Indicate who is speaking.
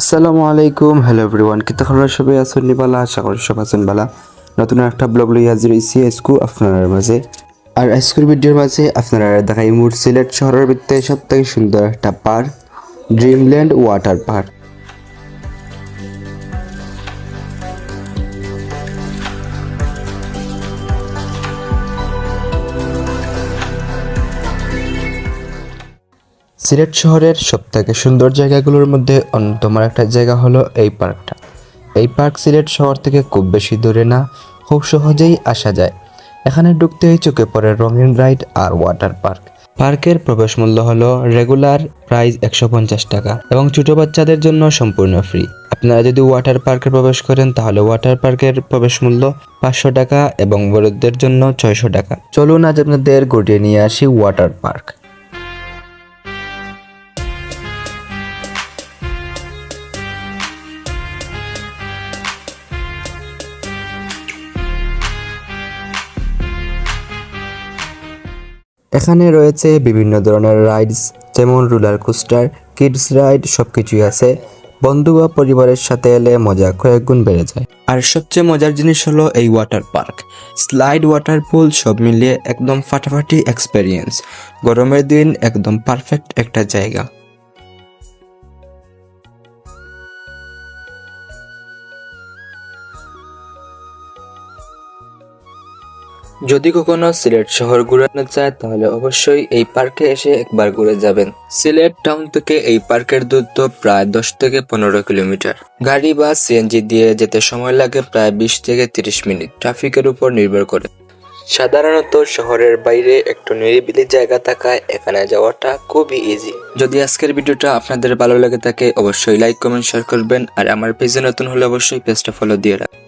Speaker 1: আসসালামু আলাইকুম, hello everyone. কি তোমরা সবাই আছেন নিবালা? আশা করি সব আছেন বালা। নতুন একটা ব্লগ লই হাজির হইছি আজকে আপনাদের মাঝে। আর আজকের ভিডিওর মাঝে আপনারা দেখাই মুর সিলেট শহরের ভিতরে সবথেকে সুন্দর একটা park, Dreamland water park. Sylhet শহরের সবথেকে সুন্দর জায়গাগুলোর মধ্যে অন্যতম একটা জায়গা হলো এই পার্কটা। এই পার্ক সিলেট শহর থেকে খুব বেশি দূরে না, খুব সহজেই আসা যায়। এখানে ঢুকতেই চোখে পড়ে রঙিন রাইড আর ওয়াটার পার্ক। পার্কের প্রবেশ মূল্য হলো রেগুলার প্রাইস 150 টাকা এবং ছোট বাচ্চাদের জন্য সম্পূর্ণ ফ্রি। আপনারা যদি ওয়াটার পার্কে প্রবেশ করেন তাহলে ওয়াটার পার্কের প্রবেশ মূল্য 500 টাকা এবং বড়দের জন্য 600 টাকা। চলুন আজ আপনাদের ঘুরিয়ে নিয়ে আসি ওয়াটার পার্ক। এখানে রয়েছে বিভিন্ন ধরনের রাইডস, যেমন রোলার কোস্টার, কিডস রাইড, সবকিছুই আছে। বন্ধু বা পরিবারের সাথে এলে মজা কয়েক গুণ বেড়ে যায়। আর সবচেয়ে মজার জিনিস হলো এই ওয়াটার পার্ক, স্লাইড, ওয়াটার পুল সব মিলিয়ে একদম ফাটাফাটি এক্সপেরিয়েন্স। গরমের দিন একদম পারফেক্ট একটা জায়গা। যদি কখনো সিলেট শহর ঘুরাতে চায় তাহলে অবশ্যই এই পার্কে এসে একবার ঘুরে যাবেন। সিলেট টাউন থেকে এই পার্কের দূরত্ব প্রায় 10 থেকে 15 কিলোমিটার। গাড়ি বা সিএনজি দিয়ে যেতে সময় লাগে প্রায় 20 থেকে 30 মিনিট, ট্রাফিকের উপর নির্ভর করে। সাধারণত শহরের বাইরে একটু নিরিবিলি জায়গা থাকায় এখানে যাওয়াটা খুবই ইজি। যদি আজকের ভিডিওটা আপনাদের ভালো লেগে থাকে অবশ্যই লাইক, কমেন্ট, শেয়ার করবেন। আর আমার পেজে নতুন হলে অবশ্যই পেজটা ফলো দিয়ে রাখবেন।